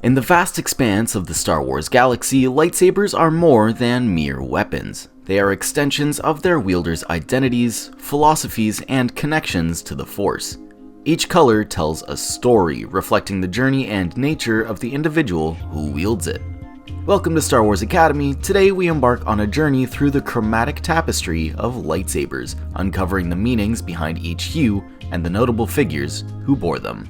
In the vast expanse of the Star Wars galaxy, lightsabers are more than mere weapons. They are extensions of their wielders' identities, philosophies, and connections to the Force. Each color tells a story, reflecting the journey and nature of the individual who wields it. Welcome to Star Wars Academy. Today we embark on a journey through the chromatic tapestry of lightsabers, uncovering the meanings behind each hue and the notable figures who bore them.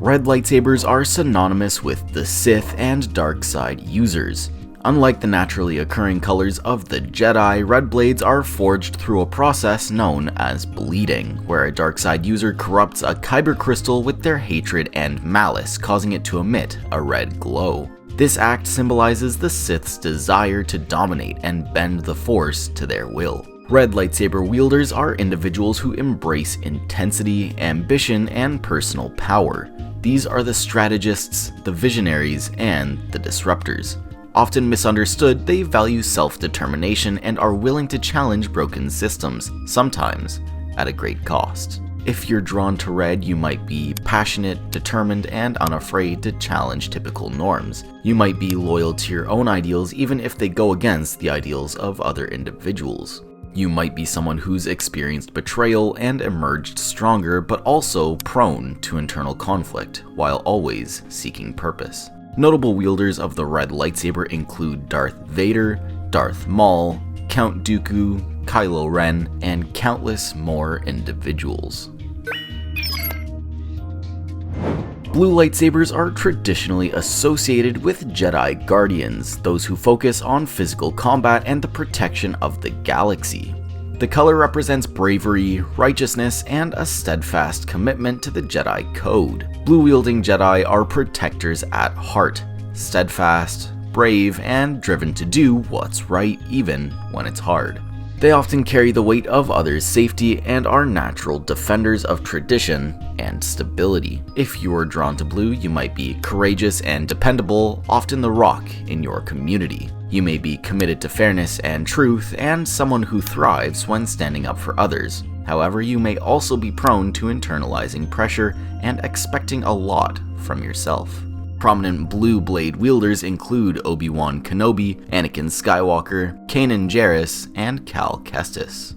Red lightsabers are synonymous with the Sith and dark side users. Unlike the naturally occurring colors of the Jedi, red blades are forged through a process known as bleeding, where a dark side user corrupts a kyber crystal with their hatred and malice, causing it to emit a red glow. This act symbolizes the Sith's desire to dominate and bend the Force to their will. Red lightsaber wielders are individuals who embrace intensity, ambition, and personal power. These are the strategists, the visionaries, and the disruptors. Often misunderstood, they value self-determination and are willing to challenge broken systems, sometimes at a great cost. If you're drawn to red, you might be passionate, determined, and unafraid to challenge typical norms. You might be loyal to your own ideals even if they go against the ideals of other individuals. You might be someone who's experienced betrayal and emerged stronger, but also prone to internal conflict, while always seeking purpose. Notable wielders of the red lightsaber include Darth Vader, Darth Maul, Count Dooku, Kylo Ren, and countless more individuals. Blue lightsabers are traditionally associated with Jedi Guardians, those who focus on physical combat and the protection of the galaxy. The color represents bravery, righteousness, and a steadfast commitment to the Jedi Code. Blue-wielding Jedi are protectors at heart, steadfast, brave, and driven to do what's right even when it's hard. They often carry the weight of others' safety and are natural defenders of tradition and stability. If you are drawn to blue, you might be courageous and dependable, often the rock in your community. You may be committed to fairness and truth, and someone who thrives when standing up for others. However, you may also be prone to internalizing pressure and expecting a lot from yourself. Prominent blue blade wielders include Obi-Wan Kenobi, Anakin Skywalker, Kanan Jarrus, and Cal Kestis.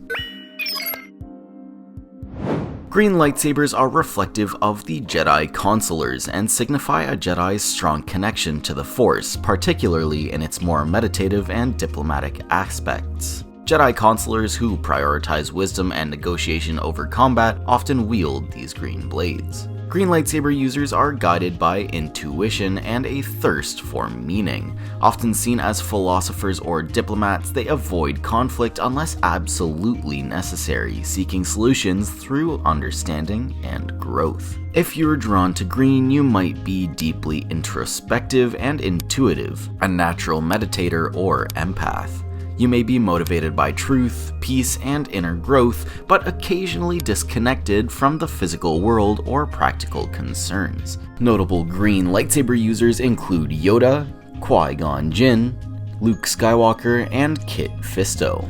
Green lightsabers are reflective of the Jedi Consulars and signify a Jedi's strong connection to the Force, particularly in its more meditative and diplomatic aspects. Jedi Consulars who prioritize wisdom and negotiation over combat often wield these green blades. Green lightsaber users are guided by intuition and a thirst for meaning. Often seen as philosophers or diplomats, they avoid conflict unless absolutely necessary, seeking solutions through understanding and growth. If you're drawn to green, you might be deeply introspective and intuitive, a natural meditator or empath. You may be motivated by truth, peace, and inner growth, but occasionally disconnected from the physical world or practical concerns. Notable green lightsaber users include Yoda, Qui-Gon Jinn, Luke Skywalker, and Kit Fisto.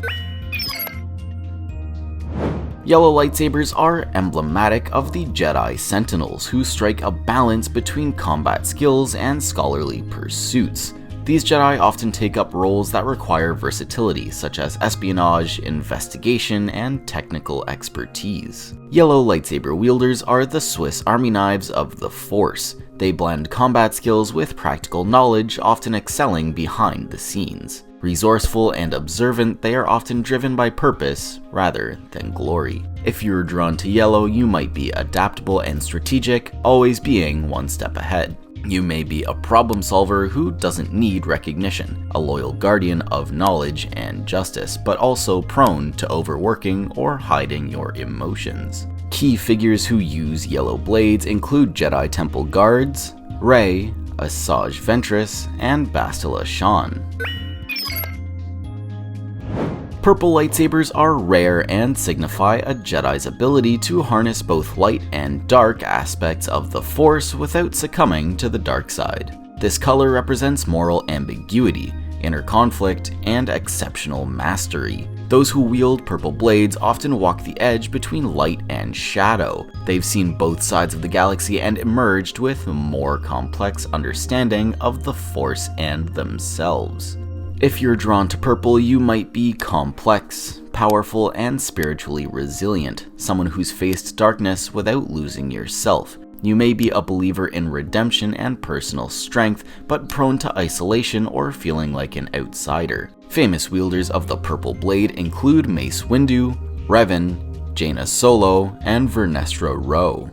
Yellow lightsabers are emblematic of the Jedi Sentinels, who strike a balance between combat skills and scholarly pursuits. These Jedi often take up roles that require versatility, such as espionage, investigation, and technical expertise. Yellow lightsaber wielders are the Swiss Army knives of the Force. They blend combat skills with practical knowledge, often excelling behind the scenes. Resourceful and observant, they are often driven by purpose rather than glory. If you're drawn to yellow, you might be adaptable and strategic, always being one step ahead. You may be a problem solver who doesn't need recognition, a loyal guardian of knowledge and justice, but also prone to overworking or hiding your emotions. Key figures who use yellow blades include Jedi Temple guards, Rey, Asajj Ventress, and Bastila Shan. Purple lightsabers are rare and signify a Jedi's ability to harness both light and dark aspects of the Force without succumbing to the dark side. This color represents moral ambiguity. inner conflict, and exceptional mastery. Those who wield purple blades often walk the edge between light and shadow. They've seen both sides of the galaxy and emerged with a more complex understanding of the Force and themselves. If you're drawn to purple, you might be complex, powerful, and spiritually resilient, someone who's faced darkness without losing yourself. You may be a believer in redemption and personal strength, but prone to isolation or feeling like an outsider. Famous wielders of the purple blade include Mace Windu, Revan, Jaina Solo, and Vernestra Rwoh.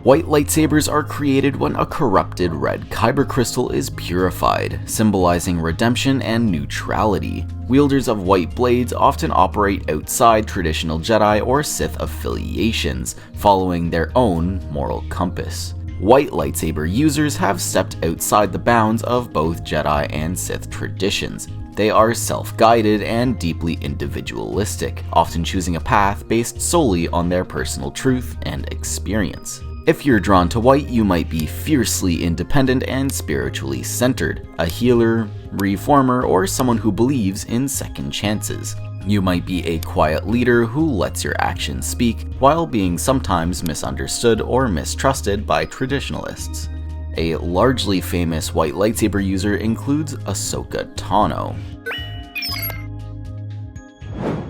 White lightsabers are created when a corrupted red kyber crystal is purified, symbolizing redemption and neutrality. Wielders of white blades often operate outside traditional Jedi or Sith affiliations, following their own moral compass. White lightsaber users have stepped outside the bounds of both Jedi and Sith traditions. They are self-guided and deeply individualistic, often choosing a path based solely on their personal truth and experience. If you're drawn to white, you might be fiercely independent and spiritually centered, a healer, reformer, or someone who believes in second chances. You might be a quiet leader who lets your actions speak, while being sometimes misunderstood or mistrusted by traditionalists. A largely famous white lightsaber user includes Ahsoka Tano.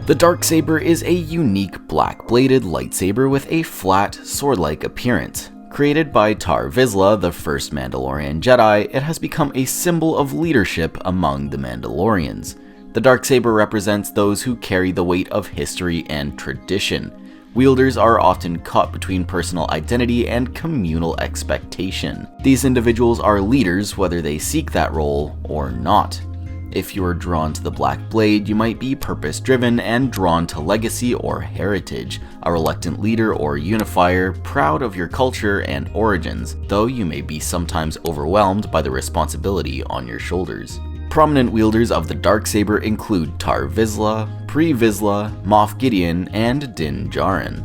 The darksaber is a unique black-bladed lightsaber with a flat, sword-like appearance. Created by Tar Vizsla, the first Mandalorian Jedi, it has become a symbol of leadership among the Mandalorians. The darksaber represents those who carry the weight of history and tradition. Wielders are often caught between personal identity and communal expectation. These individuals are leaders whether they seek that role or not. If you are drawn to the black blade, you might be purpose-driven and drawn to legacy or heritage, a reluctant leader or unifier, proud of your culture and origins, though you may be sometimes overwhelmed by the responsibility on your shoulders. Prominent wielders of the darksaber include Tar Vizsla, Pre Vizsla, Moff Gideon, and Din Djarin.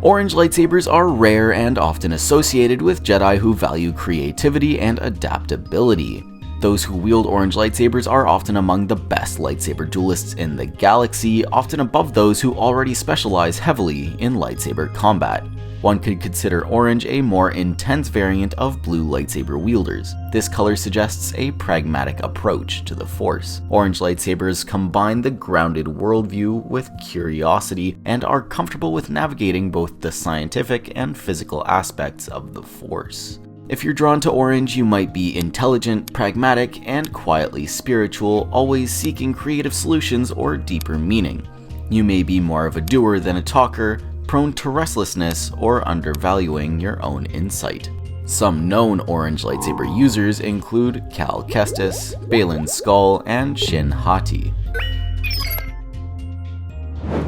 Orange lightsabers are rare and often associated with Jedi who value creativity and adaptability. Those who wield orange lightsabers are often among the best lightsaber duelists in the galaxy, often above those who already specialize heavily in lightsaber combat. One could consider orange a more intense variant of blue lightsaber wielders. This color suggests a pragmatic approach to the Force. Orange lightsabers combine the grounded worldview with curiosity and are comfortable with navigating both the scientific and physical aspects of the Force. If you're drawn to orange, you might be intelligent, pragmatic, and quietly spiritual, always seeking creative solutions or deeper meaning. You may be more of a doer than a talker, prone to restlessness, or undervaluing your own insight. Some known orange lightsaber users include Cal Kestis, Baylan Skoll, and Shin Hati.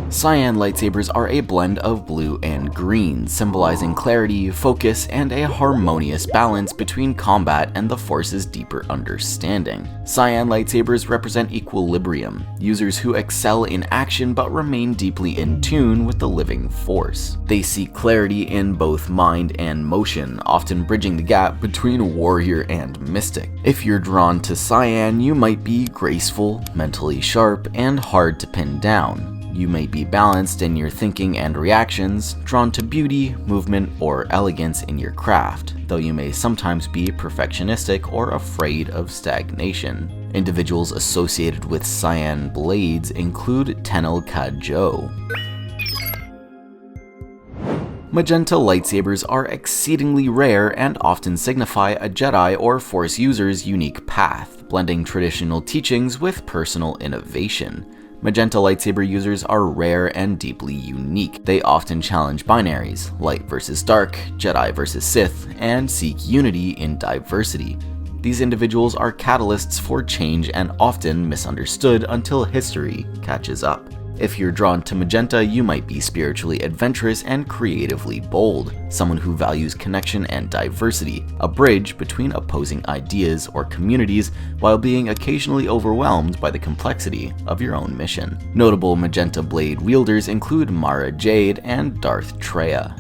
Cyan lightsabers are a blend of blue and green, symbolizing clarity, focus, and a harmonious balance between combat and the Force's deeper understanding. Cyan lightsabers represent equilibrium, users who excel in action but remain deeply in tune with the living Force. They seek clarity in both mind and motion, often bridging the gap between warrior and mystic. If you're drawn to Cyan, you might be graceful, mentally sharp, and hard to pin down. You may be balanced in your thinking and reactions, drawn to beauty, movement, or elegance in your craft, though you may sometimes be perfectionistic or afraid of stagnation. Individuals associated with cyan blades include Tenel Kadjo. Magenta lightsabers are exceedingly rare and often signify a Jedi or Force user's unique path, blending traditional teachings with personal innovation. Magenta lightsaber users are rare and deeply unique. They often challenge binaries, light versus dark, Jedi versus Sith, and seek unity in diversity. These individuals are catalysts for change and often misunderstood until history catches up. If you're drawn to magenta, you might be spiritually adventurous and creatively bold, someone who values connection and diversity, a bridge between opposing ideas or communities while being occasionally overwhelmed by the complexity of your own mission. Notable magenta blade wielders include Mara Jade and Darth Traya.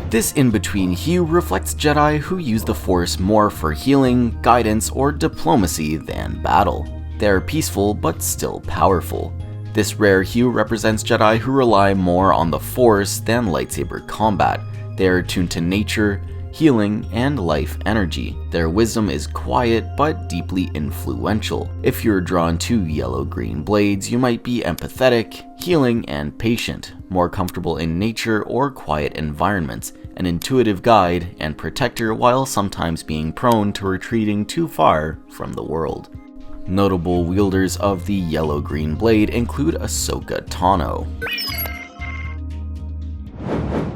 This in-between hue reflects Jedi who use the Force more for healing, guidance, or diplomacy than battle. They are peaceful but still powerful. This rare hue represents Jedi who rely more on the Force than lightsaber combat. They are attuned to nature, healing, and life energy. Their wisdom is quiet but deeply influential. If you're drawn to yellow-green blades, you might be empathetic, healing, and patient, more comfortable in nature or quiet environments, an intuitive guide and protector while sometimes being prone to retreating too far from the world. Notable wielders of the yellow-green blade include Ahsoka Tano.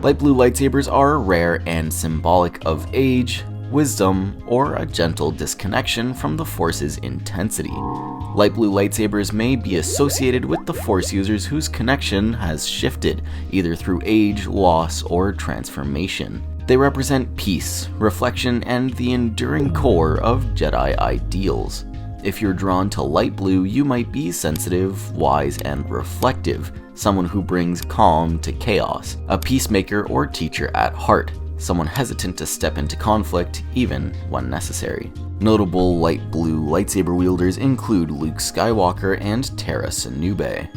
Light blue lightsabers are rare and symbolic of age, wisdom, or a gentle disconnection from the Force's intensity. Light blue lightsabers may be associated with the Force users whose connection has shifted, either through age, loss, or transformation. They represent peace, reflection, and the enduring core of Jedi ideals. If you're drawn to light blue, you might be sensitive, wise, and reflective, someone who brings calm to chaos, a peacemaker or teacher at heart, someone hesitant to step into conflict even when necessary. Notable light blue lightsaber wielders include Luke Skywalker and Tara Sinube.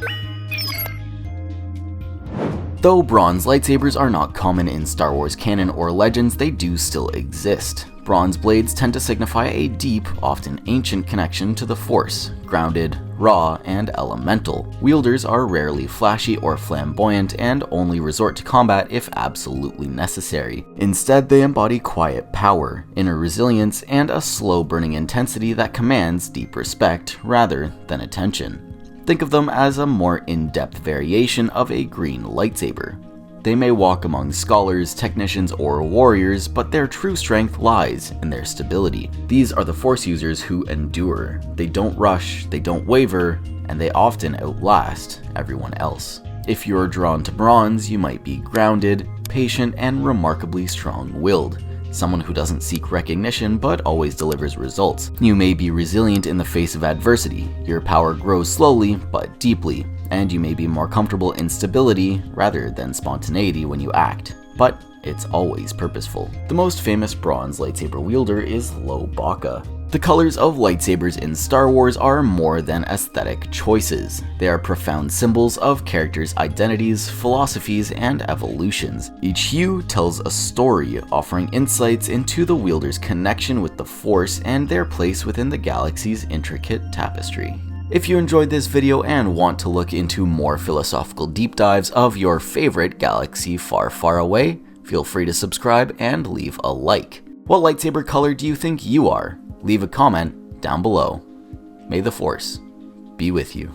Though bronze lightsabers are not common in Star Wars canon or legends, they do still exist. Bronze blades tend to signify a deep, often ancient connection to the Force, grounded, raw, and elemental. Wielders are rarely flashy or flamboyant and only resort to combat if absolutely necessary. Instead, they embody quiet power, inner resilience, and a slow-burning intensity that commands deep respect rather than attention. Think of them as a more in-depth variation of a green lightsaber. They may walk among scholars, technicians, or warriors, but their true strength lies in their stability. These are the Force users who endure. They don't rush, they don't waver, and they often outlast everyone else. If you're drawn to bronze, you might be grounded, patient, and remarkably strong-willed. Someone who doesn't seek recognition but always delivers results. You may be resilient in the face of adversity. Your power grows slowly but deeply, and you may be more comfortable in stability rather than spontaneity when you act, but it's always purposeful. The most famous bronze lightsaber wielder is Lobaka. The colors of lightsabers in Star Wars are more than aesthetic choices. They are profound symbols of characters' identities, philosophies, and evolutions. Each hue tells a story, offering insights into the wielder's connection with the Force and their place within the galaxy's intricate tapestry. If you enjoyed this video and want to look into more philosophical deep dives of your favorite galaxy far, far away, feel free to subscribe and leave a like. What lightsaber color do you think you are? Leave a comment down below. May the Force be with you.